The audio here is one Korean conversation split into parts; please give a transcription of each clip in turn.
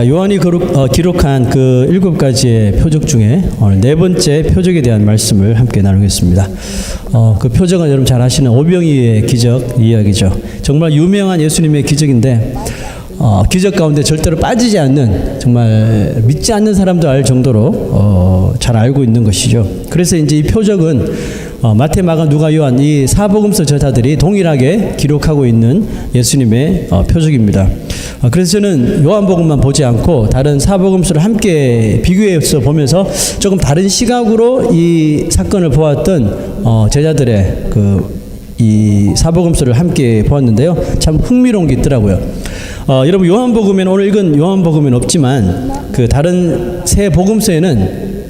요한이 기록한 그 7가지의 표적 중에 오늘 4번째 표적에 대한 말씀을 함께 나누겠습니다. 그 표적은 여러분 잘 아시는 오병이의 기적 이야기죠. 정말 유명한 예수님의 기적인데 기적 가운데 절대로 빠지지 않는, 정말 믿지 않는 사람도 알 정도로 잘 알고 있는 것이죠. 그래서 이제 이 표적은 마태, 마가, 누가, 요한 이 사복음서 저자들이 동일하게 기록하고 있는 예수님의 표적입니다. 그래서 저는 요한복음만 보지 않고 다른 사복음서를 함께 비교해서 보면서 조금 다른 시각으로 이 사건을 보았던 제자들의 이 사복음서를 함께 보았는데요. 참 흥미로운 게 있더라고요. 여러분 요한복음에는, 오늘 읽은 요한복음에는 없지만 그 다른 세 복음서에는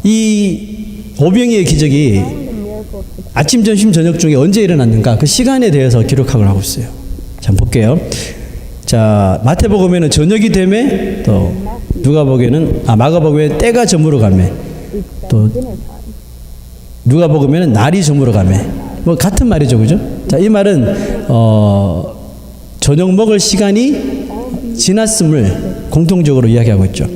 이 오병이의 기적이 아침, 점심, 저녁 중에 언제 일어났는가 그 시간에 대해서 기록하고 하고 있어요. 자, 볼게요. 자, 마태복음에는 저녁이 되매, 또 누가복음에는 마가복음에는 때가 저물어 가매, 또 누가복음에는 날이 저물어 가매. 뭐 같은 말이죠, 그죠? 자, 이 말은 저녁 먹을 시간이 지났음을 공통적으로 이야기하고 있죠.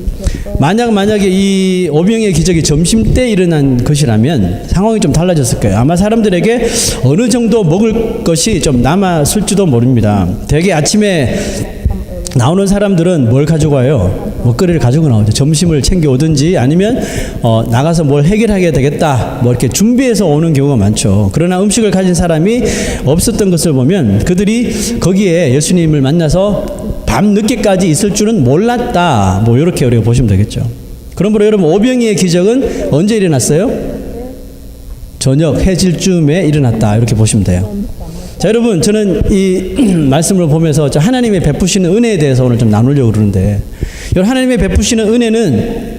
만약에 이 오병이의 기적이 점심때 일어난 것이라면 상황이 좀 달라졌을 거예요. 아마 사람들에게 어느 정도 먹을 것이 좀 남았을지도 모릅니다. 대개 아침에 나오는 사람들은 뭘 가지고 와요? 먹거리를 가지고 나오죠. 점심을 챙겨 오든지 아니면 나가서 뭘 해결하게 되겠다, 뭐 이렇게 준비해서 오는 경우가 많죠. 그러나 음식을 가진 사람이 없었던 것을 보면 그들이 거기에 예수님을 만나서 밤 늦게까지 있을 줄은 몰랐다, 뭐 이렇게 우리가 보시면 되겠죠. 그러므로 여러분 오병이의 기적은 언제 일어났어요? 저녁 해질 쯤에 일어났다, 이렇게 보시면 돼요. 자, 여러분, 저는 이 말씀을 보면서 하나님의 베푸시는 은혜에 대해서 오늘 좀 나누려고 그러는데, 여러분, 하나님의 베푸시는 은혜는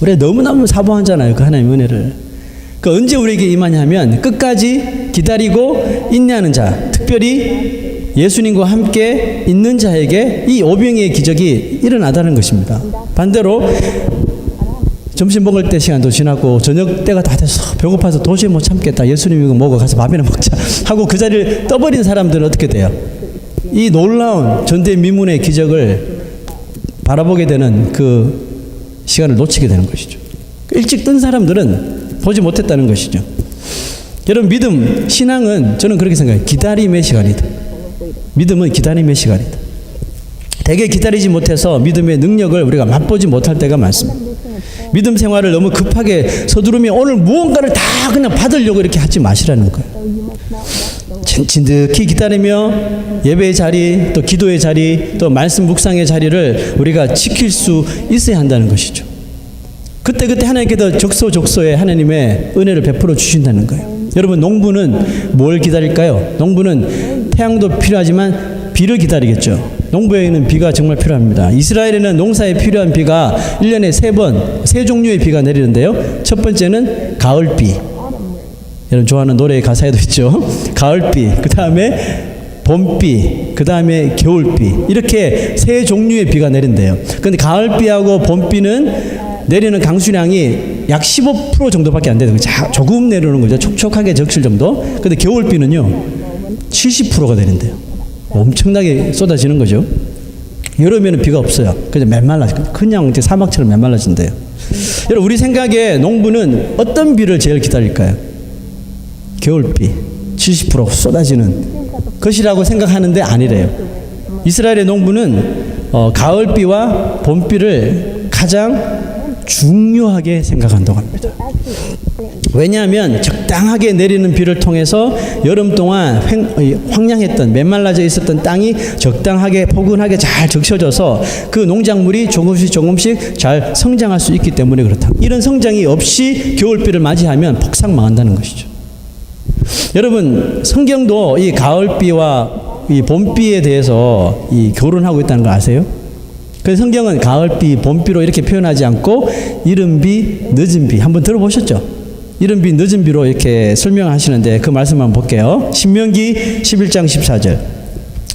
우리가 너무너무 사모하잖아요. 그 하나님의 은혜를. 그 언제 우리에게 임하냐면 끝까지 기다리고 인내하는 자, 특별히 예수님과 함께 있는 자에게 이 오병이의 기적이 일어나다는 것입니다. 반대로 점심 먹을 때 시간도 지났고 저녁 때가 다 돼서 배고파서 도저히 못 참겠다, 예수님 이거 먹어 가서 밥이나 먹자 하고 그 자리를 떠버린 사람들은 어떻게 돼요? 이 놀라운 전대미문의 기적을 바라보게 되는 그 시간을 놓치게 되는 것이죠. 일찍 뜬 사람들은 보지 못했다는 것이죠. 여러분, 믿음, 신앙은 저는 그렇게 생각해요. 기다림의 시간이다. 믿음은 기다림의 시간이다. 대개 기다리지 못해서 믿음의 능력을 우리가 맛보지 못할 때가 많습니다. 믿음 생활을 너무 급하게 서두르면 오늘 무언가를 다 그냥 받으려고 이렇게 하지 마시라는 거예요. 진득히 기다리며 예배의 자리, 또 기도의 자리, 또 말씀 묵상의 자리를 우리가 지킬 수 있어야 한다는 것이죠. 그때 하나님께서 적소에 하나님의 은혜를 베풀어 주신다는 거예요. 여러분, 농부는 뭘 기다릴까요? 농부는 태양도 필요하지만 비를 기다리겠죠. 농부에게는 비가 정말 필요합니다. 이스라엘에는 농사에 필요한 비가 1년에 3번, 3종류의 비가 내리는데요. 첫 번째는 가을비. 여러분 좋아하는 노래의 가사에도 있죠. 가을비, 그 다음에 봄비, 그 다음에 겨울비. 이렇게 3종류의 비가 내린대요. 그런데 가을비하고 봄비는 내리는 강수량이 약 15% 정도밖에 안 돼요. 조금 내려오는 거죠. 촉촉하게 적실 정도. 근데 겨울비는요 70%가 내린대요. 엄청나게 쏟아지는 거죠. 여름에는 비가 없어요. 그냥 그냥 이제 사막처럼 메말라진대요. 여러분, 우리 생각에 농부는 어떤 비를 제일 기다릴까요? 겨울비, 70% 쏟아지는 것이라고 생각하는데 아니래요. 이스라엘의 농부는 가을비와 봄비를 가장 중요하게 생각한다고 합니다. 왜냐하면 적당하게 내리는 비를 통해서 여름 동안 황량했던, 메말라져 있었던 땅이 적당하게 포근하게 잘 적셔져서 그 농작물이 조금씩 잘 성장할 수 있기 때문에 그렇다. 이런 성장이 없이 겨울비를 맞이하면 폭삭망한다는 것이죠. 여러분, 성경도 이 가을비와 이 봄비에 대해서 이 교론하고 있다는 거 아세요? 그래서 성경은 가을비, 봄비로 이렇게 표현하지 않고 이른비, 늦은비, 한번 들어보셨죠? 이른비, 늦은비로 이렇게 설명하시는데 그 말씀 한번 볼게요. 신명기 11장 14절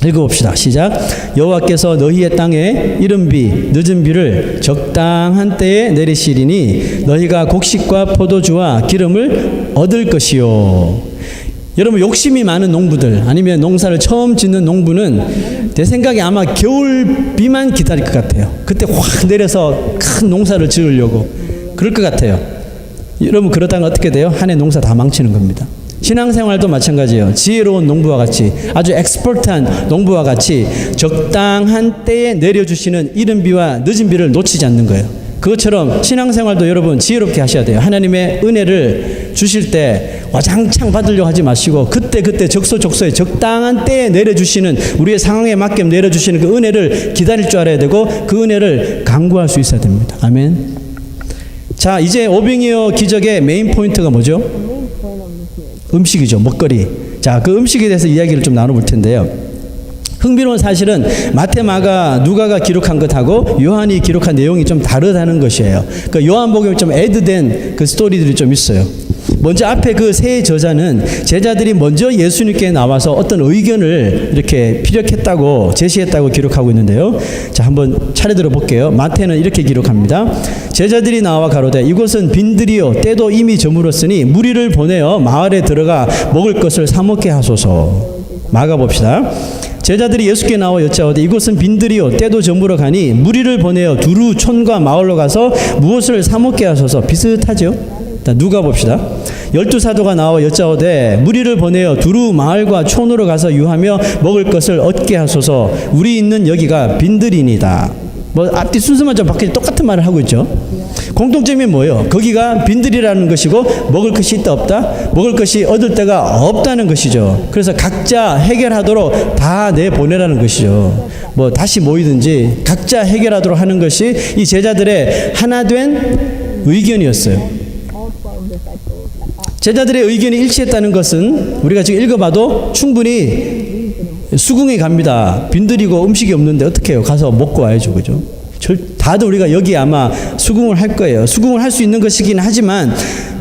읽어봅시다. 시작. 여호와께서 너희의 땅에 이른비, 늦은비를 적당한 때에 내리시리니 너희가 곡식과 포도주와 기름을 얻을 것이요. 여러분, 욕심이 많은 농부들, 아니면 농사를 처음 짓는 농부는 제 생각에 아마 겨울비만 기다릴 것 같아요. 그때 확 내려서 큰 농사를 지으려고 그럴 것 같아요. 여러분 그러다가 어떻게 돼요? 한 해 농사 다 망치는 겁니다. 신앙생활도 마찬가지예요. 지혜로운 농부와 같이 아주 엑스퍼트한 농부와 같이 적당한 때에 내려주시는 이른 비와 늦은 비를 놓치지 않는 거예요. 그것처럼 신앙생활도 여러분 지혜롭게 하셔야 돼요. 하나님의 은혜를 주실 때 와장창 받으려고 하지 마시고 그때 적소적소에 적당한 때에 내려주시는 우리의 상황에 맞게 내려주시는 그 은혜를 기다릴 줄 알아야 되고 그 은혜를 간구할 수 있어야 됩니다. 아멘. 자, 이제 오병이어 기적의 메인 포인트가 뭐죠? 음식이죠. 먹거리. 자, 그 음식에 대해서 이야기를 좀 나눠볼 텐데요. 흥미로운 사실은 마태, 마가, 누가가 기록한 것하고 요한이 기록한 내용이 좀 다르다는 것이에요. 그 요한복음에 좀 애드된 그 스토리들이 좀 있어요. 먼저 앞에 그 세 저자는 제자들이 먼저 예수님께 나와서 어떤 의견을 이렇게 피력했다고 제시했다고 기록하고 있는데요. 자, 한번 차례대로 볼게요. 마태는 이렇게 기록합니다. 제자들이 나와 가로되 이곳은 빈들이요 때도 이미 저물었으니 무리를 보내어 마을에 들어가 먹을 것을 사 먹게 하소서. 마가 봅시다. 제자들이 예수께 나와 여짜오되 이곳은 빈들이요 때도 저물어 가니 무리를 보내어 두루 촌과 마을로 가서 무엇을 사 먹게 하소서. 비슷하죠? 누가 봅시다. 12사도가 나와 여짜오되 무리를 보내어 두루 마을과 촌으로 가서 유하며 먹을 것을 얻게 하소서. 우리 있는 여기가 빈들이니다. 뭐 앞뒤 순서만 좀 바뀌지 똑같은 말을 하고 있죠. 공통점이 뭐예요? 거기가 빈들이라는 것이고 먹을 것이 있다 없다? 먹을 것이 얻을 데가 없다는 것이죠. 그래서 각자 해결하도록 다 내보내라는 것이죠. 뭐 다시 모이든지 각자 해결하도록 하는 것이 이 제자들의 하나된 의견이었어요. 제자들의 의견이 일치했다는 것은 우리가 지금 읽어봐도 충분히 수긍이 갑니다. 빈들이고 음식이 없는데 어떻게 해요? 가서 먹고 와야죠. 그죠? 다들 우리가 여기 아마 수긍을 할 거예요. 수긍을 할 수 있는 것이긴 하지만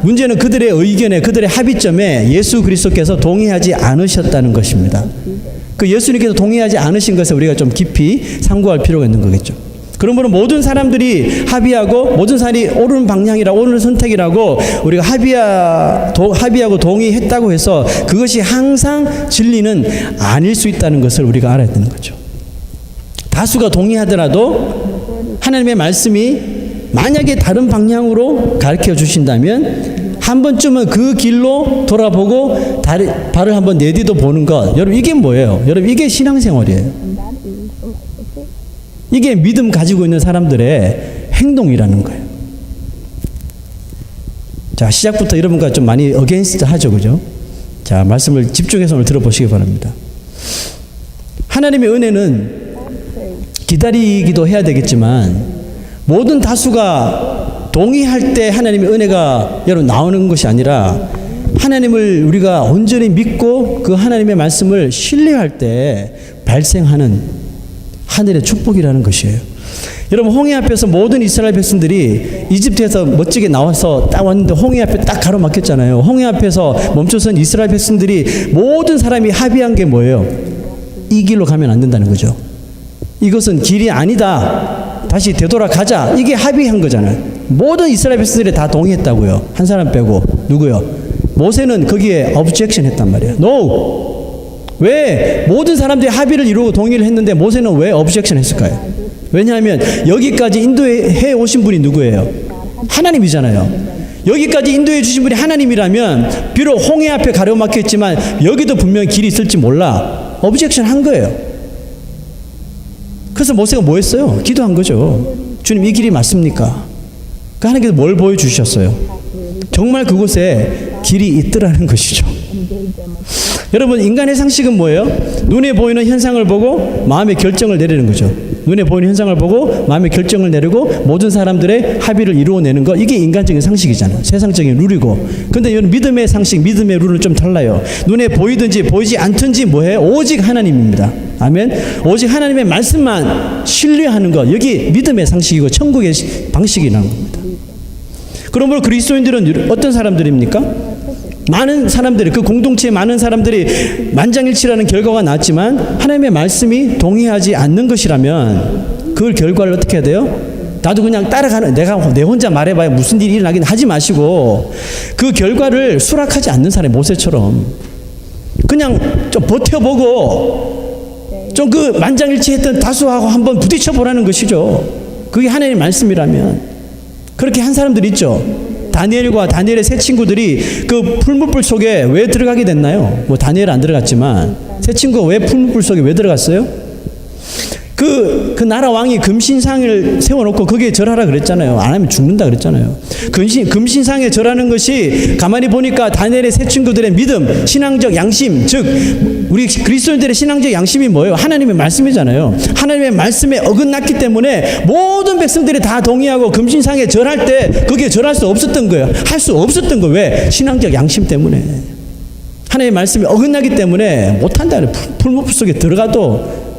문제는 그들의 의견에 그들의 합의점에 예수 그리스도께서 동의하지 않으셨다는 것입니다. 그 예수님께서 동의하지 않으신 것에 우리가 좀 깊이 상고할 필요가 있는 거겠죠. 그러므로 모든 사람들이 합의하고 모든 사람이 옳은 방향이라 옳은 선택이라고 우리가 합의하고 동의했다고 해서 그것이 항상 진리는 아닐 수 있다는 것을 우리가 알아야 되는 거죠. 다수가 동의하더라도 하나님의 말씀이 만약에 다른 방향으로 가르쳐 주신다면 한 번쯤은 그 길로 돌아보고 발을 한번 내디뎌 보는 것. 여러분 이게 뭐예요? 여러분 이게 신앙생활이에요. 이게 믿음 가지고 있는 사람들의 행동이라는 거예요. 자, 시작부터 여러분과 좀 많이 어게인스트 하죠. 그죠? 자, 말씀을 집중해서 오늘 들어보시기 바랍니다. 하나님의 은혜는 기다리기도 해야 되겠지만 모든 다수가 동의할 때 하나님의 은혜가 여러분 나오는 것이 아니라 하나님을 우리가 온전히 믿고 그 하나님의 말씀을 신뢰할 때 발생하는 하늘의 축복이라는 것이에요. 여러분 홍해 앞에서 모든 이스라엘 백성들이 이집트에서 멋지게 나와서 딱 왔는데 홍해 앞에 딱 가로막혔잖아요. 홍해 앞에서 멈춰선 이스라엘 백성들이 모든 사람이 합의한 게 뭐예요? 이 길로 가면 안 된다는 거죠. 이것은 길이 아니다. 다시 되돌아가자. 이게 합의한 거잖아요. 모든 이스라엘 백성들이 다 동의했다고요. 한 사람 빼고. 누구요? 모세는 거기에 objection 했단 말이에요. No! 왜 모든 사람들이 합의를 이루고 동의를 했는데 모세는 왜 objection 했을까요? 왜냐하면 여기까지 인도해 오신 분이 누구예요? 하나님이잖아요. 여기까지 인도해 주신 분이 하나님이라면 비록 홍해 앞에 가로막혀 있지만 여기도 분명히 길이 있을지 몰라. objection 한 거예요. 그래서 모세가 뭐 했어요? 기도한 거죠. 주님 이 길이 맞습니까? 그 하나님께서 뭘 보여주셨어요? 정말 그곳에 길이 있더라는 것이죠. 여러분 인간의 상식은 뭐예요? 눈에 보이는 현상을 보고 마음의 결정을 내리는 거죠. 눈에 보이는 현상을 보고 마음의 결정을 내리고 모든 사람들의 합의를 이루어내는 거. 이게 인간적인 상식이잖아요. 세상적인 룰이고. 근데 이런 믿음의 상식, 믿음의 룰은 좀 달라요. 눈에 보이든지 보이지 않든지 뭐예요? 오직 하나님입니다. 아멘. 오직 하나님의 말씀만 신뢰하는 것. 여기 믿음의 상식이고 천국의 방식이라는 겁니다. 그러므로 그리스도인들은 어떤 사람들입니까? 많은 사람들이 그 공동체에 많은 사람들이 만장일치라는 결과가 나왔지만 하나님의 말씀이 동의하지 않는 것이라면 그 결과를 어떻게 해야 돼요? 나도 그냥 따라가는 내가 내 혼자 말해봐야 무슨 일이 일어나긴 하지 마시고 그 결과를 수락하지 않는 사람이 모세처럼 그냥 좀 버텨보고 좀 그 만장일치했던 다수하고 한번 부딪혀 보라는 것이죠. 그게 하나님의 말씀이라면. 그렇게 한 사람들 있죠. 다니엘과 다니엘의 세 친구들이 그 풀무불 속에 왜 들어가게 됐나요? 뭐 다니엘 안 들어갔지만 세 친구가 왜 풀무불 속에 왜 들어갔어요? 그 나라 왕이 금신상을 세워놓고 거기에 절하라 그랬잖아요. 안 하면 죽는다 그랬잖아요. 금신상에 절하는 것이 가만히 보니까 다니엘의 세 친구들의 믿음, 신앙적 양심, 즉 우리 그리스도인들의 신앙적 양심이 뭐예요? 하나님의 말씀이잖아요. 하나님의 말씀에 어긋났기 때문에 모든 백성들이 다 동의하고 금신상에 절할 때 거기에 절할 수 없었던 거예요. 할 수 없었던 거예요. 왜? 신앙적 양심 때문에. 하나님의 말씀이 어긋나기 때문에 못한다는 풀무불 속에 들어가도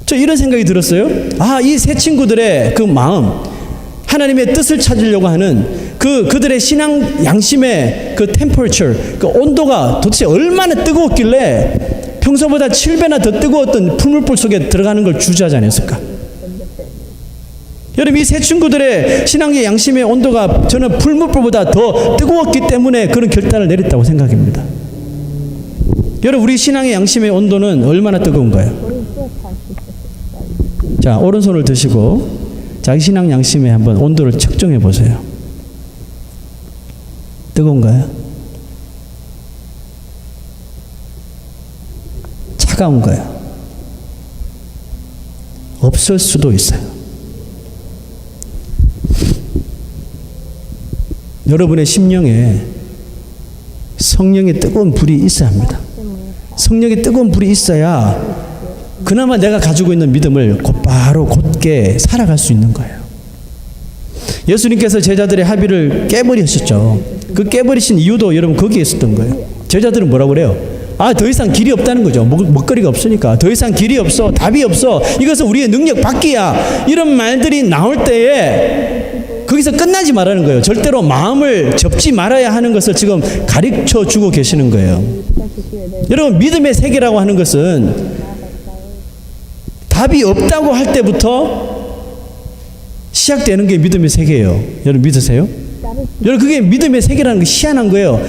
저 이런 생각이 들었어요. 아, 이 세 친구들의 그 마음, 하나님의 뜻을 찾으려고 하는 그들의 신앙 양심의 그 temperature, 그 온도가 도대체 얼마나 뜨거웠길래 평소보다 7배나 더 뜨거웠던 풀무불 속에 들어가는 걸 주저하지 않았을까? 여러분, 이 세 친구들의 신앙의 양심의 온도가 저는 풀무불보다 더 뜨거웠기 때문에 그런 결단을 내렸다고 생각합니다. 여러분, 우리 신앙의 양심의 온도는 얼마나 뜨거운가요? 자, 오른손을 드시고 자기 신앙 양심에 한번 온도를 측정해 보세요. 뜨거운가요? 차가운가요? 없을 수도 있어요. 여러분의 심령에 성령의 뜨거운 불이 있어야 합니다. 성령의 뜨거운 불이 있어야 그나마 내가 가지고 있는 믿음을 곧바로 곧게 살아갈 수 있는 거예요. 예수님께서 제자들의 합의를 깨버리셨죠. 그 깨버리신 이유도 여러분 거기에 있었던 거예요. 제자들은 뭐라고 그래요? 아, 더 이상 길이 없다는 거죠. 먹거리가 없으니까. 더 이상 길이 없어. 답이 없어. 이것은 우리의 능력 밖이야. 이런 말들이 나올 때에 거기서 끝나지 말라는 거예요. 절대로 마음을 접지 말아야 하는 것을 지금 가르쳐 주고 계시는 거예요. 여러분, 믿음의 세계라고 하는 것은 답이 없다고 할 때부터 시작되는 게 믿음의 세계예요. 여러분 믿으세요? 여러분, 그게 믿음의 세계라는 게 희한한 거예요.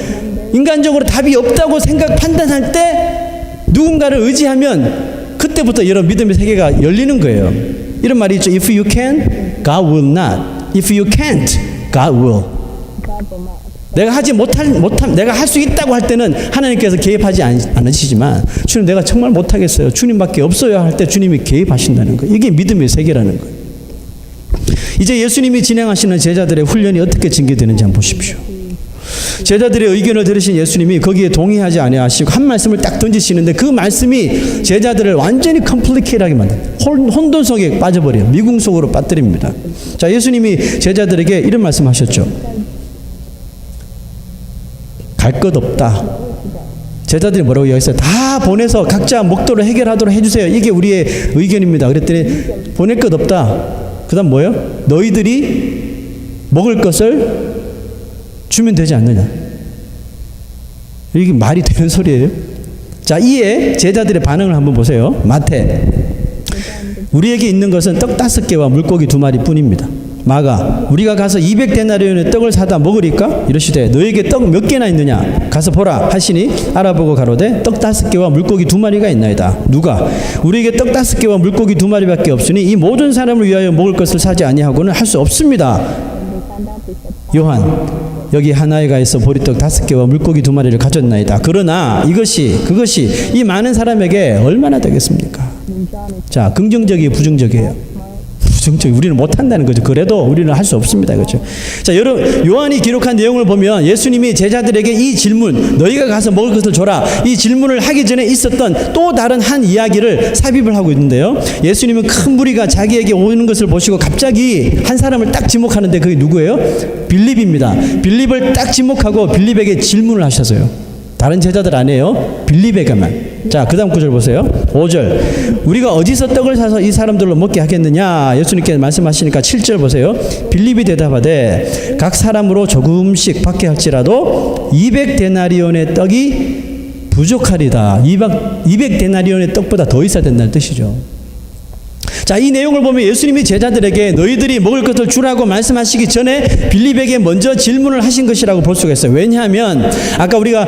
인간적으로 답이 없다고 판단할 때 누군가를 의지하면 그때부터 여러분 믿음의 세계가 열리는 거예요. 이런 말이 있죠. If you can, God will not. If you can't, God will. 내가 내가 할 수 있다고 할 때는 하나님께서 개입하지 않으시지만, 주님 내가 정말 못하겠어요. 주님밖에 없어요 할 때 주님이 개입하신다는 거예요. 이게 믿음의 세계라는 거예요. 이제 예수님이 진행하시는 제자들의 훈련이 어떻게 전개되는지 한번 보십시오. 제자들의 의견을 들으신 예수님이 거기에 동의하지 아니하시고 한 말씀을 딱 던지시는데 그 말씀이 제자들을 완전히 컴플리케이트하게 만듭니다. 혼돈 속에 빠져버려요. 미궁 속으로 빠뜨립니다. 자, 예수님이 제자들에게 이런 말씀하셨죠. 갈 것 없다. 제자들이 뭐라고 이야기했어요? 다 보내서 각자 목도를 해결하도록 해주세요. 이게 우리의 의견입니다. 그랬더니 보낼 것 없다. 그 다음 뭐예요? 너희들이 먹을 것을 주면 되지 않느냐. 이게 말이 되는 소리예요? 자, 이에 제자들의 반응을 한번 보세요. 마태, 우리에게 있는 것은 떡 5개와 물고기 2마리 뿐입니다. 마가, 우리가 가서 200데나리온의 떡을 사다 먹으리까? 이러시되 너에게 떡 몇 개나 있느냐? 가서 보라 하시니 알아보고 가로되 떡 5개와 물고기 2마리가 있나이다. 누가? 우리에게 떡 5개와 물고기 2마리밖에 없으니 이 모든 사람을 위하여 먹을 것을 사지 아니하고는 할 수 없습니다. 요한, 여기 하나에 있어 보리떡 5개와 물고기 2마리를 가졌나이다. 그러나 그것이 이 많은 사람에게 얼마나 되겠습니까? 자, 긍정적이에요, 부정적이에요? 우리는 못한다는 거죠. 그래도 우리는 할 수 없습니다. 그렇죠? 자, 여러분, 요한이 기록한 내용을 보면 예수님이 제자들에게 이 질문, 너희가 가서 먹을 것을 줘라, 이 질문을 하기 전에 있었던 또 다른 한 이야기를 삽입을 하고 있는데요. 예수님은 큰 무리가 자기에게 오는 것을 보시고 갑자기 한 사람을 딱 지목하는데 그게 누구예요? 빌립입니다. 빌립을 딱 지목하고 빌립에게 질문을 하셔서요. 다른 제자들 아니에요. 빌립에게만. 자, 그 다음 구절 보세요. 5절. 우리가 어디서 떡을 사서 이 사람들로 먹게 하겠느냐? 예수님께서 말씀하시니까 7절 보세요. 빌립이 대답하되 각 사람으로 조금씩 받게 할지라도 200데나리온의 떡이 부족하리다. 200데나리온의 떡보다 더 있어야 된다는 뜻이죠. 자, 이 내용을 보면 예수님이 제자들에게 너희들이 먹을 것을 주라고 말씀하시기 전에 빌립에게 먼저 질문을 하신 것이라고 볼 수가 있어요. 왜냐하면 아까 우리가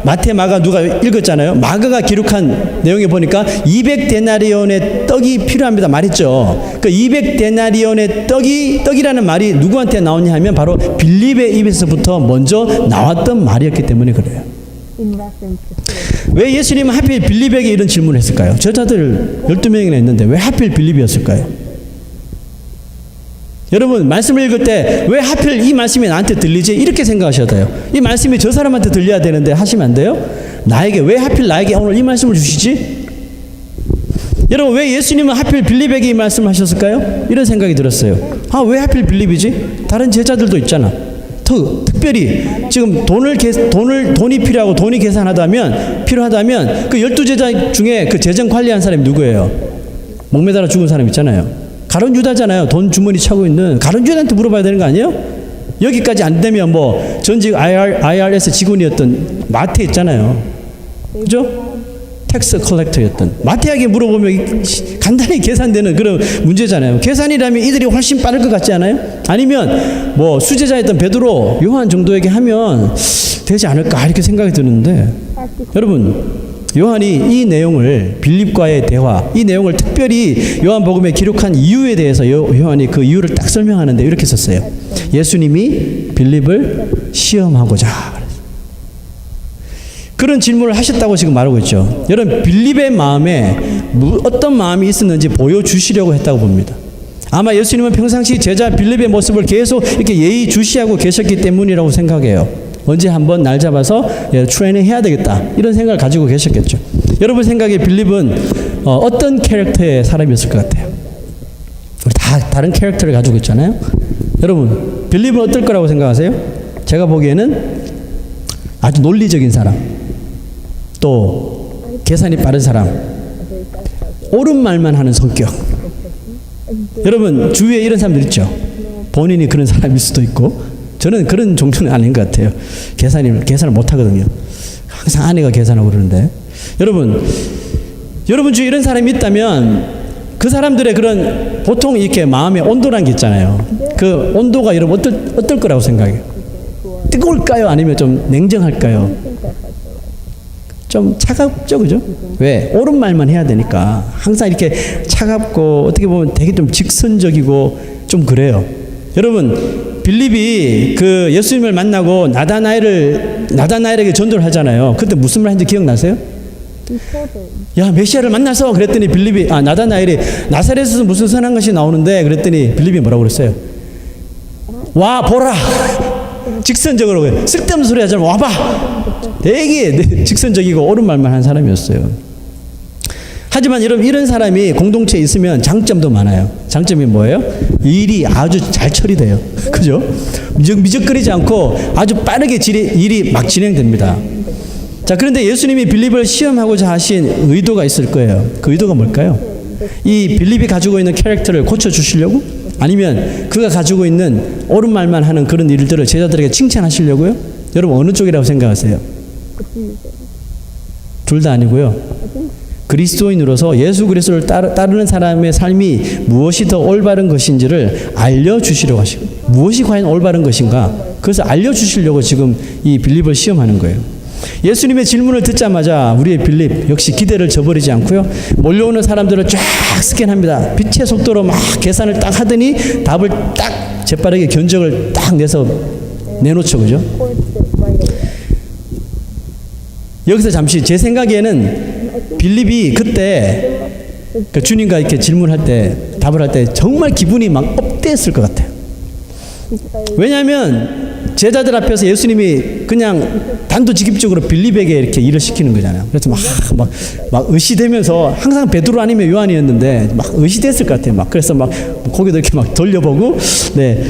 마태, 마가, 누가 읽었잖아요. 마가가 기록한 내용에 보니까 200데나리온의 떡이 필요합니다 말했죠. 그 200데나리온의 떡이라는 말이 누구한테 나오냐 하면 바로 빌립의 입에서부터 먼저 나왔던 말이었기 때문에 그래요. 왜 예수님은 하필 빌립에게 이런 질문을 했을까요? 제자들 12명이나 있는데 왜 하필 빌립이었을까요? 여러분, 말씀을 읽을 때 왜 하필 이 말씀이 나한테 들리지? 이렇게 생각하셔야 돼요. 이 말씀이 저 사람한테 들려야 되는데 하시면 안 돼요? 왜 하필 나에게 오늘 이 말씀을 주시지? 여러분, 왜 예수님은 하필 빌립에게 이 말씀을 하셨을까요? 이런 생각이 들었어요. 왜 하필 빌립이지? 다른 제자들도 있잖아. 특별히 지금 돈이 필요하고 돈이 필요하다면 그 12제자 중에 그 재정 관리한 사람이 누구예요? 목매달아 죽은 사람 있잖아요. 가룟 유다잖아요. 돈 주머니 차고 있는 가룟 유다한테 물어봐야 되는 거 아니에요? 여기까지 안 되면 뭐 전직 IRS 직원이었던 마태 있잖아요. 그죠? 텍스 컬렉터였던 마태에게 물어보면 간단히 계산되는 그런 문제잖아요. 계산이라면 이들이 훨씬 빠를 것 같지 않아요? 아니면 뭐 수제자였던 베드로, 요한 정도에게 하면 되지 않을까 이렇게 생각이 드는데, 여러분, 요한이 이 내용을 빌립과의 대화, 이 내용을 특별히 요한복음에 기록한 이유에 대해서 요한이 그 이유를 딱 설명하는데 이렇게 썼어요. 예수님이 빌립을 시험하고자 그런 질문을 하셨다고 지금 말하고 있죠. 여러분, 빌립의 마음에 어떤 마음이 있었는지 보여주시려고 했다고 봅니다. 아마 예수님은 평상시 제자 빌립의 모습을 계속 이렇게 예의주시하고 계셨기 때문이라고 생각해요. 언제 한번 날 잡아서 트레이닝 해야 되겠다 이런 생각을 가지고 계셨겠죠. 여러분 생각에 빌립은 어떤 캐릭터의 사람이었을 것 같아요? 우리 다 다른 캐릭터를 가지고 있잖아요. 여러분, 빌립은 어떨 거라고 생각하세요? 제가 보기에는 아주 논리적인 사람, 또 계산이 빠른 사람, 옳은 말만 하는 성격. 여러분 주위에 이런 사람들 있죠. 본인이 그런 사람일 수도 있고, 저는 그런 종류는 아닌 것 같아요. 계산을 못 하거든요. 항상 아내가 계산하고 그러는데, 여러분 주위에 이런 사람이 있다면 그 사람들의 그런 보통 이렇게 마음의 온도라는 게 있잖아요. 그 온도가 여러분 어떨 거라고 생각해요? 뜨거울까요? 아니면 좀 냉정할까요? 좀 차갑죠, 그죠? 왜? 옳은 말만 해야 되니까 항상 이렇게 차갑고 어떻게 보면 되게 좀 직선적이고 좀 그래요. 여러분, 빌립이 그 예수님을 만나고 나다나엘에게 전도를 하잖아요. 그때 무슨 말 했는지 기억나세요? 야, 메시아를 만나서 그랬더니 빌립이 나다나엘이 나사렛에서 무슨 선한 것이 나오는데 그랬더니 빌립이 뭐라고 그랬어요? 와 보라. 직선적으로 쓸데없는 소리 하지 말고 와봐. 되게 직선적이고 옳은 말만 한 사람이었어요. 하지만 여러분, 이런 사람이 공동체에 있으면 장점도 많아요. 장점이 뭐예요? 일이 아주 잘 처리돼요. 그죠? 미적거리지 않고 아주 빠르게 일이 막 진행됩니다. 자, 그런데 예수님이 빌립을 시험하고자 하신 의도가 있을 거예요. 그 의도가 뭘까요? 이 빌립이 가지고 있는 캐릭터를 고쳐주시려고? 아니면 그가 가지고 있는 옳은 말만 하는 그런 일들을 제자들에게 칭찬하시려고요? 여러분, 어느 쪽이라고 생각하세요? 둘 다 아니고요. 그리스도인으로서 예수 그리스도를 따르는 사람의 삶이 무엇이 더 올바른 것인지를 알려주시려고 하시고, 무엇이 과연 올바른 것인가, 그것을 알려주시려고 지금 이 빌립을 시험하는 거예요. 예수님의 질문을 듣자마자 우리의 빌립 역시 기대를 저버리지 않고요, 몰려오는 사람들을 쫙 스캔합니다. 빛의 속도로 막 계산을 딱 하더니 답을 딱 재빠르게 견적을 딱 내놓죠. 그죠? 여기서 잠시 제 생각에는 빌립이 그때 그 주님과 이렇게 질문할 때, 답을 할 때 정말 기분이 막 업됐을 것 같아요. 왜냐하면 제자들 앞에서 예수님이 그냥 단도직입적으로 빌립에게 이렇게 일을 시키는 거잖아요. 그래서 막 의시되면서, 항상 베드로 아니면 요한이었는데 막 의시됐을 것 같아요. 그래서 막 고개도 이렇게 막 돌려보고, 네.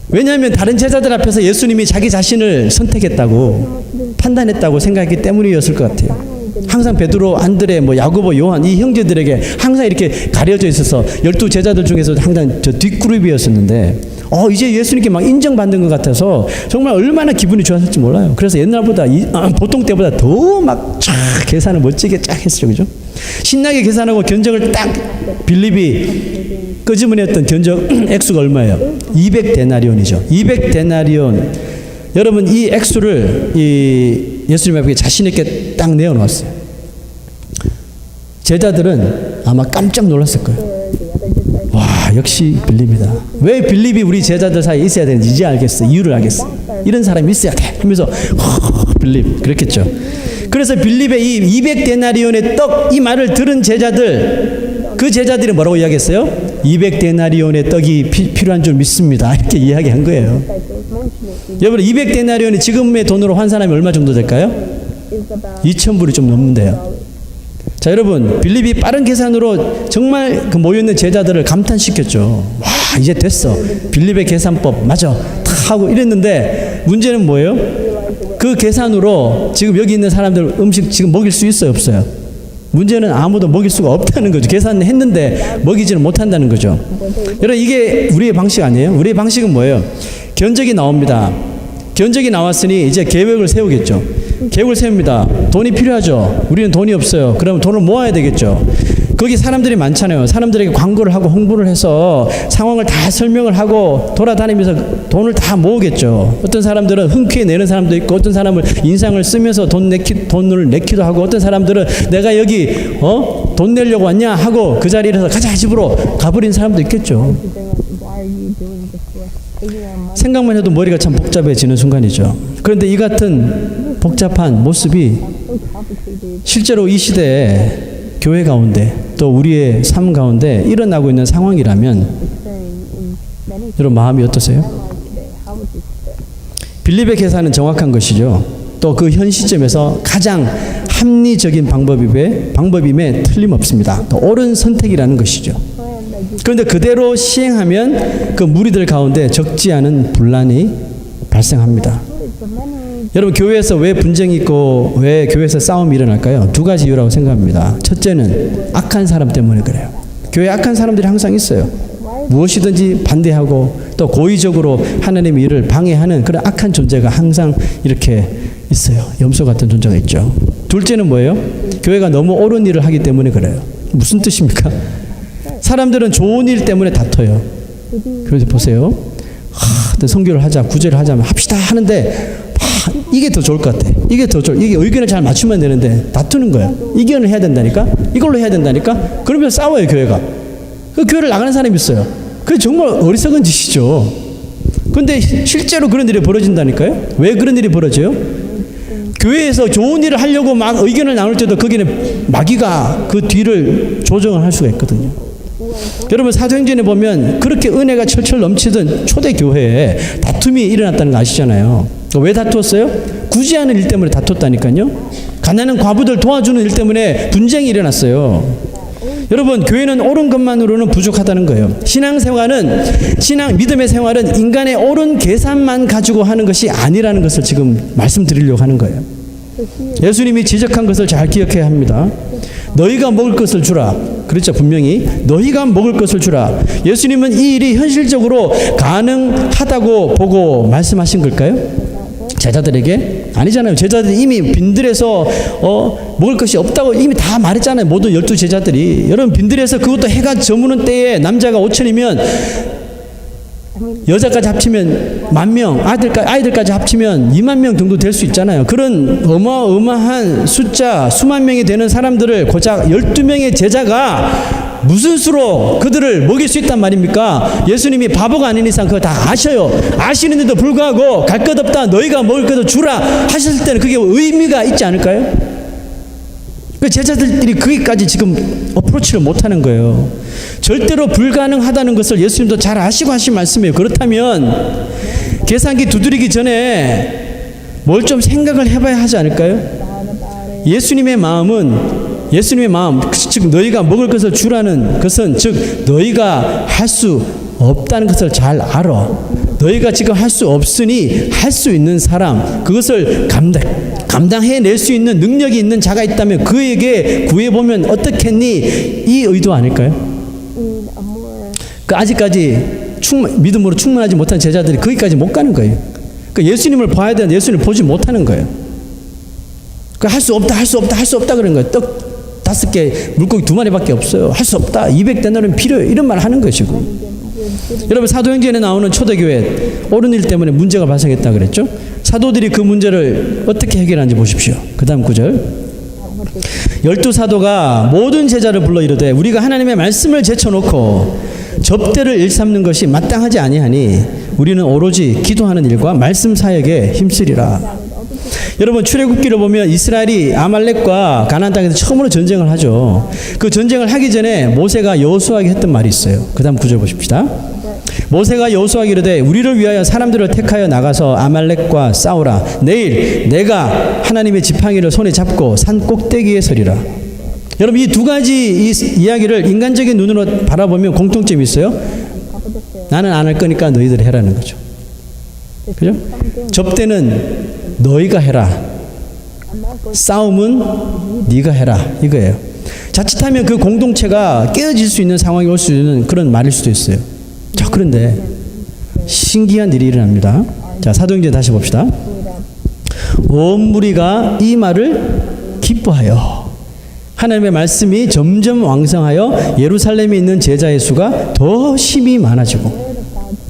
왜냐하면 다른 제자들 앞에서 예수님이 자기 자신을 선택했다고 판단했다고 생각했기 때문이었을 것 같아요. 항상 베드로, 안드레, 야고보, 요한 이 형제들에게 항상 이렇게 가려져 있어서 12 제자들 중에서 항상 저 뒷그룹이었었는데 이제 예수님께 막 인정받는 것 같아서 정말 얼마나 기분이 좋았을지 몰라요. 그래서 옛날보다 보통 때보다 더 막 계산을 멋지게 쫙 했어요. 그죠? 신나게 계산하고 견적을 딱 빌립이 끄집어냈던 견적 액수가 얼마예요? 200데나리온이죠. 200데나리온. 여러분 이 액수를 예수님 앞에 자신 있게 딱 내어놓았어요. 제자들은 아마 깜짝 놀랐을 거예요. 와, 역시 빌립이다. 왜 빌립이 우리 제자들 사이에 있어야 되는지 이제 알겠어. 이유를 알겠어. 이런 사람이 있어야 돼 하면서 빌립 그랬겠죠. 그래서 빌립의 이 200데나리온의 떡 이 말을 들은 제자들, 그 제자들이 뭐라고 이야기했어요? 200데나리온의 떡이 필요한 줄 믿습니다. 이렇게 이야기한 거예요. 여러분 200데나리온이 지금의 돈으로 환산하면 얼마 정도 될까요? 2,000불이 좀 넘는데요. 자, 여러분 빌립이 빠른 계산으로 정말 그 모여있는 제자들을 감탄시켰죠. 와, 이제 됐어. 빌립의 계산법 맞아. 다 하고 이랬는데 문제는 뭐예요? 그 계산으로 지금 여기 있는 사람들 음식 지금 먹일 수 있어요, 없어요? 문제는 아무도 먹일 수가 없다는 거죠. 계산했는데 먹이지는 못한다는 거죠. 여러분 이게 우리의 방식 아니에요? 우리의 방식은 뭐예요? 견적이 나옵니다. 견적이 나왔으니 이제 계획을 세우겠죠. 계획을 세웁니다. 돈이 필요하죠. 우리는 돈이 없어요. 그러면 돈을 모아야 되겠죠. 거기 사람들이 많잖아요. 사람들에게 광고를 하고 홍보를 해서 상황을 다 설명을 하고 돌아다니면서 돈을 다 모으겠죠. 어떤 사람들은 흔쾌히 내는 사람도 있고, 어떤 사람은 인상을 쓰면서 돈을 내기도 하고, 어떤 사람들은 내가 여기 돈 내려고 왔냐 하고 그 자리에서 가자 집으로 가버린 사람도 있겠죠. 생각만 해도 머리가 참 복잡해지는 순간이죠. 그런데 이 같은 복잡한 모습이 실제로 이 시대에 교회 가운데 또 우리의 삶 가운데 일어나고 있는 상황이라면 여러분 마음이 어떠세요? 빌립의 계산은 정확한 것이죠. 또 그 현 시점에서 가장 합리적인 방법임에 틀림없습니다. 또 옳은 선택이라는 것이죠. 그런데 그대로 시행하면 그 무리들 가운데 적지 않은 분란이 발생합니다. 여러분 교회에서 왜 분쟁이 있고 왜 교회에서 싸움이 일어날까요? 두 가지 이유라고 생각합니다. 첫째는 악한 사람 때문에 그래요. 교회에 악한 사람들이 항상 있어요. 무엇이든지 반대하고 또 고의적으로 하나님의 일을 방해하는 그런 악한 존재가 항상 이렇게 있어요. 염소 같은 존재가 있죠. 둘째는 뭐예요? 교회가 너무 옳은 일을 하기 때문에 그래요. 무슨 뜻입니까? 사람들은 좋은 일 때문에 다퉈요. 그래서 보세요. 선교를 하자, 구제를 하자면 합시다 하는데 이게 더 좋을 것 같아. 이게 의견을 잘 맞추면 되는데 다투는 거야. 이견을 해야 된다니까? 이걸로 해야 된다니까? 그러면 싸워요, 교회가. 그 교회를 나가는 사람이 있어요. 그게 정말 어리석은 짓이죠. 그런데 실제로 그런 일이 벌어진다니까요? 왜 그런 일이 벌어져요? 교회에서 좋은 일을 하려고 막 의견을 나눌 때도 거기는 마귀가 그 뒤를 조정을 할 수가 있거든요. 여러분 사도행전에 보면 그렇게 은혜가 철철 넘치던 초대 교회에 다툼이 일어났다는 거 아시잖아요. 왜 다투었어요? 구제하는 일 때문에 다퉜다니까요. 가난한 과부들 도와주는 일 때문에 분쟁이 일어났어요. 여러분 교회는 옳은 것만으로는 부족하다는 거예요. 믿음의 생활은 인간의 옳은 계산만 가지고 하는 것이 아니라는 것을 지금 말씀드리려고 하는 거예요. 예수님이 지적한 것을 잘 기억해야 합니다. 너희가 먹을 것을 주라. 그렇죠. 분명히 너희가 먹을 것을 주라. 예수님은 이 일이 현실적으로 가능하다고 보고 말씀하신 걸까요? 제자들에게? 아니잖아요. 제자들이 이미 빈들에서 먹을 것이 없다고 이미 다 말했잖아요. 모든 12제자들이. 여러분 빈들에서 그것도 해가 저무는 때에 남자가 5천이면 여자까지 합치면 10,000명, 아이들까지 합치면 20,000명 정도 될 수 있잖아요. 그런 어마어마한 숫자, 수만 명이 되는 사람들을 고작 12명의 제자가 무슨 수로 그들을 먹일 수 있단 말입니까? 예수님이 바보가 아닌 이상 그거 다 아셔요. 아시는데도 불구하고 갈 것 없다, 너희가 먹을 것을 주라 하셨을 때는 그게 의미가 있지 않을까요? 그 제자들이 거기까지 지금 어프로치를 못하는 거예요. 절대로 불가능하다는 것을 예수님도 잘 아시고 하신 말씀이에요. 그렇다면 계산기 두드리기 전에 뭘 좀 생각을 해봐야 하지 않을까요? 예수님의 마음, 즉 너희가 먹을 것을 주라는 것은 즉 너희가 할 수 없다는 것을 잘 알아. 너희가 지금 할 수 없으니 할 수 있는 사람, 그것을 감당해낼 수 있는 능력이 있는 자가 있다면 그에게 구해보면 어떻겠니? 이 의도 아닐까요? 아직까지 믿음으로 충만하지 못한 제자들이 거기까지 못 가는 거예요. 그러니까 예수님을 봐야 되는데 예수님을 보지 못하는 거예요. 그러니까 할 수 없다, 할 수 없다, 할 수 없다 그런 거예요. 떡 5개, 물고기 2마리밖에 없어요. 할 수 없다. 200데나리온 필요해요. 이런 말 하는 것이고. 여러분 사도행전에 나오는 초대교회 옳은 일 때문에 문제가 발생했다 그랬죠. 사도들이 그 문제를 어떻게 해결하는지 보십시오. 그 다음 구절. 12사도가 모든 제자를 불러 이르되 우리가 하나님의 말씀을 제쳐놓고 접대를 일삼는 것이 마땅하지 아니하니 우리는 오로지 기도하는 일과 말씀 사역에 힘쓰리라. 여러분 출애굽기를 보면 이스라엘이 아말렉과 가나안 땅에서 처음으로 전쟁을 하죠. 그 전쟁을 하기 전에 모세가 여호수아에게 했던 말이 있어요. 그 다음 구절 보십시다. 모세가 여호수아에게 이르되 우리를 위하여 사람들을 택하여 나가서 아말렉과 싸우라. 내일 내가 하나님의 지팡이를 손에 잡고 산 꼭대기에 서리라. 여러분 이 두 가지 이야기를 인간적인 눈으로 바라보면 공통점이 있어요. 나는 안 할 거니까 너희들이 해라는 거죠. 그죠? 접대는 너희가 해라. 싸움은 네가 해라. 이거예요. 자칫하면 그 공동체가 깨어질 수 있는 상황이 올 수 있는 그런 말일 수도 있어요. 자, 그런데 신기한 일이 일어납니다. 자, 사도행전 다시 봅시다. 온 무리가 이 말을 기뻐하여 하나님의 말씀이 점점 왕성하여 예루살렘에 있는 제자의 수가 더 심히 많아지고.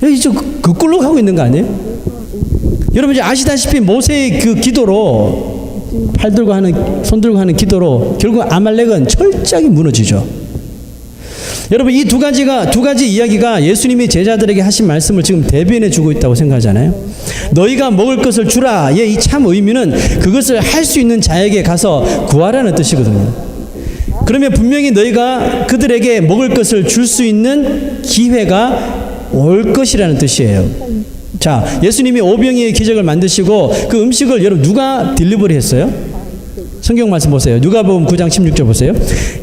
여기 좀 거꾸로 가고 있는 거 아니에요? 여러분 이제 아시다시피 모세의 그 기도로 팔 들고 하는 손 들고 하는 기도로 결국 아말렉은 철저하게 무너지죠. 여러분 이 두 가지 이야기가 예수님이 제자들에게 하신 말씀을 지금 대변해 주고 있다고 생각하잖아요. 너희가 먹을 것을 주라의 이 참 의미는 그것을 할 수 있는 자에게 가서 구하라는 뜻이거든요. 그러면 분명히 너희가 그들에게 먹을 것을 줄 수 있는 기회가 올 것이라는 뜻이에요. 자, 예수님이 오병이의 기적을 만드시고 그 음식을 여러분 누가 딜리버리 했어요? 성경 말씀 보세요. 누가복음 9장 16절 보세요.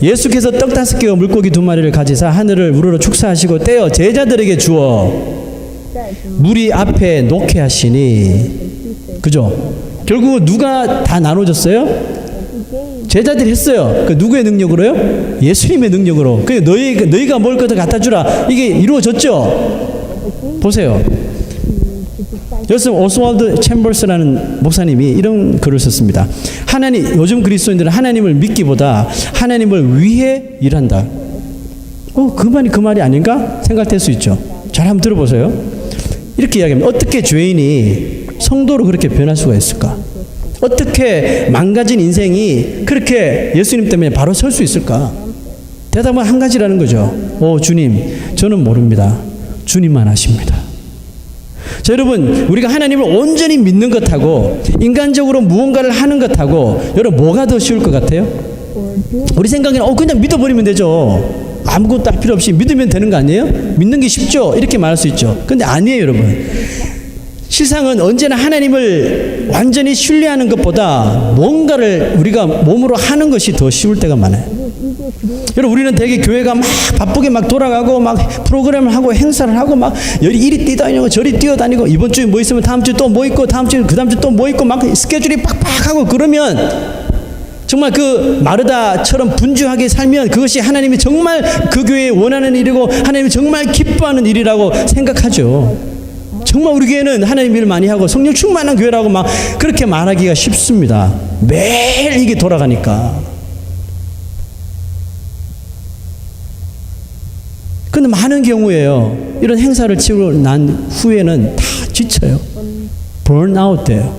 예수께서 떡 5개와 물고기 2마리를 가지사 하늘을 우러러 축사하시고 떼어 제자들에게 주어 무리 앞에 놓게 하시니. 그죠? 결국 누가 다 나눠줬어요? 제자들이 했어요. 그 누구의 능력으로요? 예수님의 능력으로. 그 너희가 먹을 것을 갖다 주라. 이게 이루어졌죠? 보세요. 여기서 오스왈드 챔버스라는 목사님이 이런 글을 썼습니다. 요즘 그리스도인들은 하나님을 믿기보다 하나님을 위해 일한다. 그 말이 아닌가 생각될 수 있죠. 잘 한번 들어보세요. 이렇게 이야기합니다. 어떻게 죄인이 성도로 그렇게 변할 수가 있을까? 어떻게 망가진 인생이 그렇게 예수님 때문에 바로 설 수 있을까? 대답은 한 가지라는 거죠. 주님, 저는 모릅니다. 주님만 아십니다. 자, 여러분 우리가 하나님을 온전히 믿는 것하고 인간적으로 무언가를 하는 것하고 여러분 뭐가 더 쉬울 것 같아요? 우리 생각에는 그냥 믿어버리면 되죠. 아무것도 할 필요 없이 믿으면 되는 거 아니에요? 믿는 게 쉽죠? 이렇게 말할 수 있죠. 근데 아니에요, 여러분. 세상은 언제나 하나님을 완전히 신뢰하는 것보다 뭔가를 우리가 몸으로 하는 것이 더 쉬울 때가 많아요. 여러분 우리는 되게 교회가 막 바쁘게 막 돌아가고 막 프로그램을 하고 행사를 하고 막 이리 뛰어다니고 저리 뛰어다니고 이번 주에 뭐 있으면 다음 주에 또 뭐 있고 다음 주에 그 다음 주에 또 뭐 있고 막 스케줄이 빡빡하고 그러면 정말 그 마르다처럼 분주하게 살면 그것이 하나님이 정말 그 교회에 원하는 일이고 하나님이 정말 기뻐하는 일이라고 생각하죠. 정말 우리 교회는 하나님 일 많이 하고 성령 충만한 교회라고 막 그렇게 말하기가 쉽습니다. 매일 이게 돌아가니까. 근데 많은 경우에요. 이런 행사를 치고 난 후에는 다 지쳐요. 번아웃 돼요.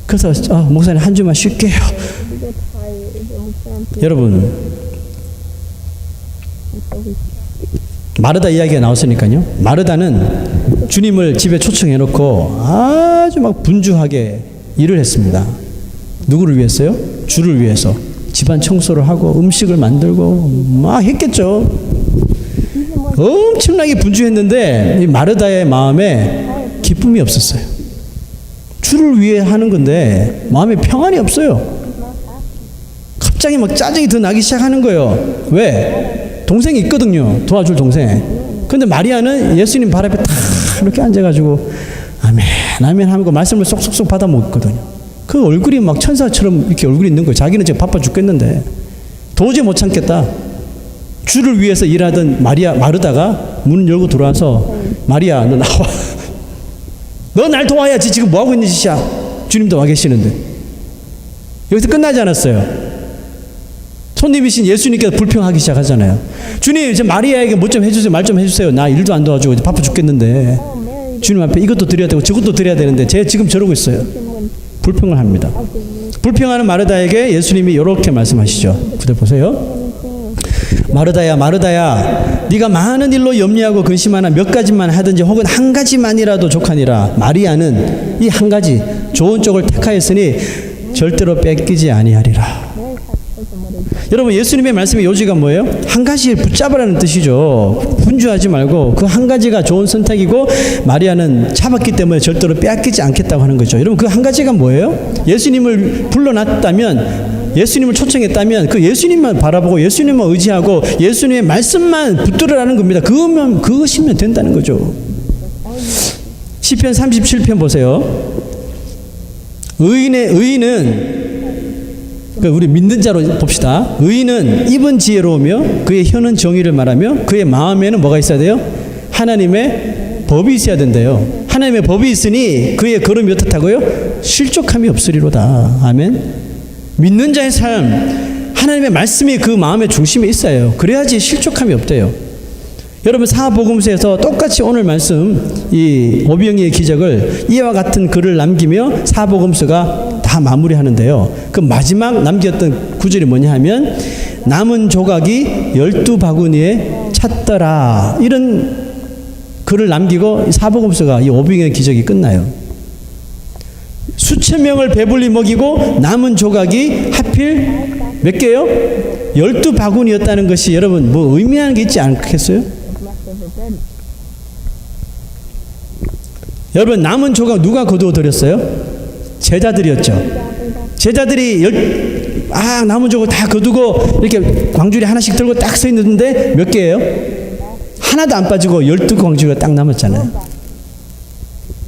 그래서 목사님 한 주만 쉴게요. 여러분 마르다 이야기가 나왔으니까요. 마르다는 주님을 집에 초청해놓고 아주 막 분주하게 일을 했습니다. 누구를 위해서요? 주를 위해서. 집안 청소를 하고 음식을 만들고 막 했겠죠. 엄청나게 분주했는데 이 마르다의 마음에 기쁨이 없었어요. 주를 위해 하는 건데 마음에 평안이 없어요. 갑자기 막 짜증이 더 나기 시작하는 거예요. 왜? 동생이 있거든요. 도와줄 동생. 근데 마리아는 예수님 발 앞에 탁 이렇게 앉아가지고 아멘 아멘 하고 말씀을 쏙쏙쏙 받아 먹거든요. 그 얼굴이 막 천사처럼 이렇게 얼굴이 있는 거예요. 자기는 지금 바빠 죽겠는데 도저히 못 참겠다. 주를 위해서 일하던 마르다가 문을 열고 들어와서 마리아, 너 나와. 너 날 도와야지. 지금 뭐 하고 있는 짓이야? 주님도 와 계시는데. 여기서 끝나지 않았어요. 손님이신 예수님께서 불평하기 시작하잖아요. 주님, 이제 마리아에게 뭐 좀 해주세요. 말 좀 해주세요. 나 일도 안 도와주고 바빠 죽겠는데. 주님 앞에 이것도 드려야 되고 저것도 드려야 되는데 쟤 지금 저러고 있어요. 불평을 합니다. 불평하는 마르다에게 예수님이 이렇게 말씀하시죠. 그대 보세요. 마르다야, 마르다야, 네가 많은 일로 염려하고 근심하나 몇 가지만 하든지 혹은 한 가지만이라도 족하니라. 마리아는 이 한 가지 좋은 쪽을 택하였으니 절대로 뺏기지 아니하리라. 여러분, 예수님의 말씀의 요지가 뭐예요? 한 가지 붙잡으라는 뜻이죠. 분주하지 말고 그 한 가지가 좋은 선택이고 마리아는 잡았기 때문에 절대로 빼앗기지 않겠다고 하는 거죠. 여러분, 그 한 가지가 뭐예요? 예수님을 불러놨다면, 예수님을 초청했다면 그 예수님만 바라보고 예수님만 의지하고 예수님의 말씀만 붙들으라는 겁니다. 그것이면 된다는 거죠. 시편 37편 보세요. 의인은 우리 믿는 자로 봅시다. 의인은 입은 지혜로우며 그의 혀는 정의를 말하며 그의 마음에는 뭐가 있어야 돼요? 하나님의 법이 있어야 된대요. 하나님의 법이 있으니 그의 걸음이 어떻다고요? 실족함이 없으리로다. 아멘. 믿는 자의 삶, 하나님의 말씀이 그 마음의 중심에 있어요. 그래야지 실족함이 없대요. 여러분, 사복음서에서 똑같이 오늘 말씀 이 오병이의 기적을 이와 같은 글을 남기며 사복음서가 다 마무리하는데요. 그 마지막 남겼던 구절이 뭐냐 하면 남은 조각이 12바구니에 찼더라. 이런 글을 남기고 사복음서가 이 오병이의 기적이 끝나요. 수천 명을 배불리 먹이고 남은 조각이 하필 몇 개요? 12바구니였다는 것이 여러분 뭐 의미하는 게 있지 않겠어요? 여러분, 남은 조각 누가 거두어 드렸어요? 제자들이었죠. 제자들이 남은 조각 다 거두고 이렇게 광주리 하나씩 들고 딱 서 있는데 몇 개예요? 하나도 안 빠지고 12광주리가 딱 남았잖아요.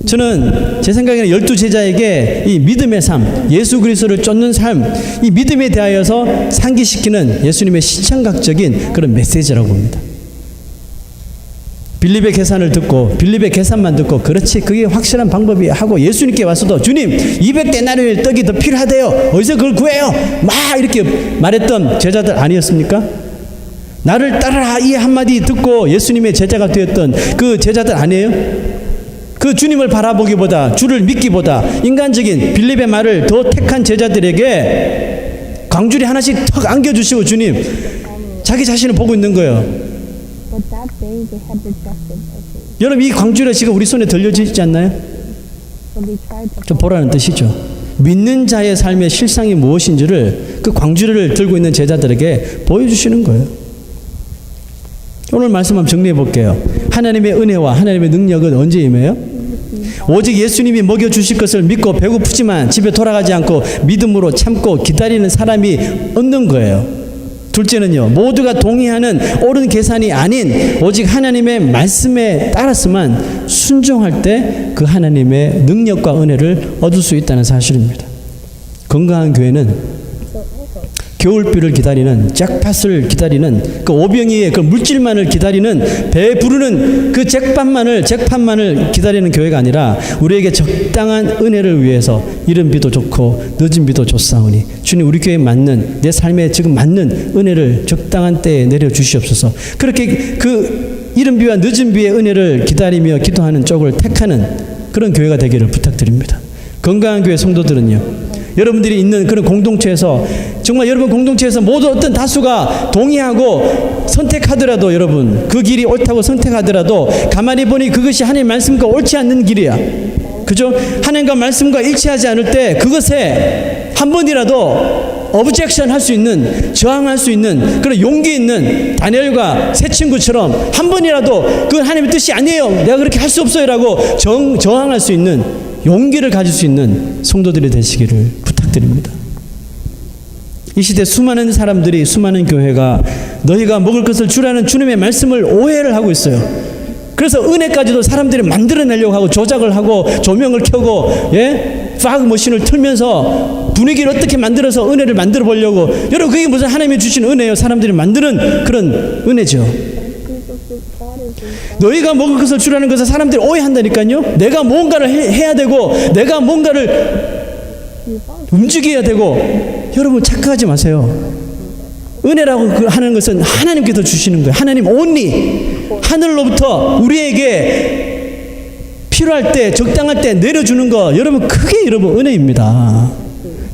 저는 제 생각에는 12제자에게 이 믿음의 삶, 예수 그리스도를 쫓는 삶, 이 믿음에 대하여서 상기시키는 예수님의 시청각적인 그런 메시지라고 봅니다. 빌립의 계산을 듣고 빌립의 계산만 듣고 그렇지 그게 확실한 방법이 하고 예수님께 와서도 주님 200데나리온 떡이 더 필요하대요. 어디서 그걸 구해요? 막 이렇게 말했던 제자들 아니었습니까? 나를 따르라 이 한마디 듣고 예수님의 제자가 되었던 그 제자들 아니에요? 그 주님을 바라보기보다 주를 믿기보다 인간적인 빌립의 말을 더 택한 제자들에게 광주리 하나씩 턱 안겨주시고 주님 자기 자신을 보고 있는 거예요. 여러분, 이 광주리가 지금 우리 손에 들려지지 않나요? 좀 보라는 뜻이죠. 믿는 자의 삶의 실상이 무엇인지를 그 광주리를 들고 있는 제자들에게 보여주시는 거예요. 오늘 말씀 한번 정리해 볼게요. 하나님의 은혜와 하나님의 능력은 언제 임해요? 오직 예수님이 먹여주실 것을 믿고 배고프지만 집에 돌아가지 않고 믿음으로 참고 기다리는 사람이 얻는 거예요. 둘째는요, 모두가 동의하는 옳은 계산이 아닌 오직 하나님의 말씀에 따라서만 순종할 때 그 하나님의 능력과 은혜를 얻을 수 있다는 사실입니다. 건강한 교회는 겨울비를 기다리는 잭팟을 기다리는 그 오병이의 그 물질만을 기다리는 배 부르는 그 잭팟만을 기다리는 교회가 아니라 우리에게 적당한 은혜를 위해서 이른 비도 좋고 늦은 비도 좋사오니 주님 우리 교회에 맞는 내 삶에 지금 맞는 은혜를 적당한 때에 내려주시옵소서. 그렇게 그 이른 비와 늦은 비의 은혜를 기다리며 기도하는 쪽을 택하는 그런 교회가 되기를 부탁드립니다. 건강한 교회 성도들은요, 여러분들이 있는 그런 공동체에서 정말 여러분 공동체에서 모두 어떤 다수가 동의하고 선택하더라도 여러분 그 길이 옳다고 선택하더라도 가만히 보니 그것이 하나님의 말씀과 옳지 않는 길이야. 그죠? 하나님과 말씀과 일치하지 않을 때 그것에 한 번이라도 objection 할 수 있는, 저항할 수 있는 그런 용기 있는 다니엘과 새 친구처럼 한 번이라도 그건 하나님의 뜻이 아니에요, 내가 그렇게 할 수 없어요 라고 저항할 수 있는 용기를 가질 수 있는 성도들이 되시기를 부탁드립니다. 이 시대 수많은 사람들이, 수많은 교회가 너희가 먹을 것을 주라는 주님의 말씀을 오해를 하고 있어요. 그래서 은혜까지도 사람들이 만들어내려고 하고 조작을 하고 조명을 켜고 파그 머신을 틀면서 분위기를 어떻게 만들어서 은혜를 만들어 보려고. 여러분 그게 무슨 하나님이 주신 은혜예요? 사람들이 만드는 그런 은혜죠. 너희가 먹을 것을 주라는 것을 사람들이 오해한다니까요. 내가 뭔가를 해야 되고 내가 뭔가를 움직여야 되고. 여러분 착각하지 마세요. 은혜라고 하는 것은 하나님께서 주시는 거예요. 하나님 only 하늘로부터 우리에게 필요할 때 적당할 때 내려주는 거, 여러분 그게 여러분 은혜입니다.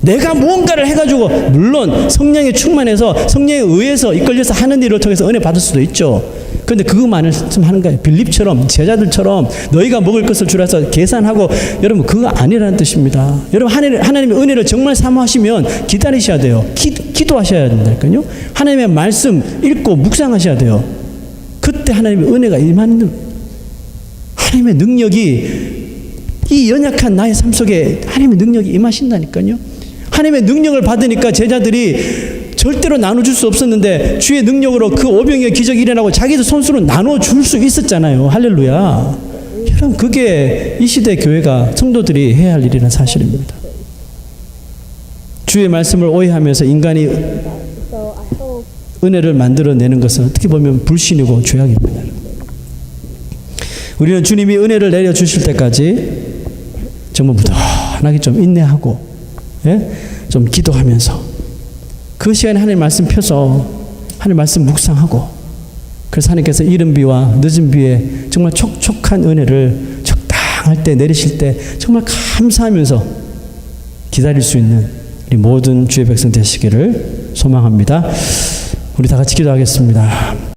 내가 무언가를 해가지고 물론 성령에 충만해서 성령에 의해서 이끌려서 하는 일을 통해서 은혜 받을 수도 있죠. 그런데 그것만을 좀 하는 거예요. 빌립처럼 제자들처럼 너희가 먹을 것을 주라서 계산하고, 여러분 그거 아니라는 뜻입니다. 여러분 하나님의 은혜를 정말 사모하시면 기다리셔야 돼요. 기도하셔야 된다니까요. 하나님의 말씀 읽고 묵상하셔야 돼요. 그때 하나님의 은혜가 임하는, 하나님의 능력이 이 연약한 나의 삶 속에 하나님의 능력이 임하신다니까요. 하나님의 능력을 받으니까 제자들이 절대로 나눠줄 수 없었는데 주의 능력으로 그 오병이어 기적이 일어나고 자기도 손수로 나눠줄 수 있었잖아요. 할렐루야. 여러분 그게 이 시대 교회가 성도들이 해야 할 일이라는 사실입니다. 주의 말씀을 오해하면서 인간이 은혜를 만들어내는 것은 어떻게 보면 불신이고 죄악입니다. 우리는 주님이 은혜를 내려주실 때까지 정말 무던하게 좀 인내하고, 예? 좀 기도하면서 그 시간에 하나님 말씀 펴서 하나님 말씀 묵상하고, 그래서 하나님께서 이른 비와 늦은 비에 정말 촉촉한 은혜를 적당할 때 내리실 때 정말 감사하면서 기다릴 수 있는 우리 모든 주의 백성 되시기를 소망합니다. 우리 다 같이 기도하겠습니다.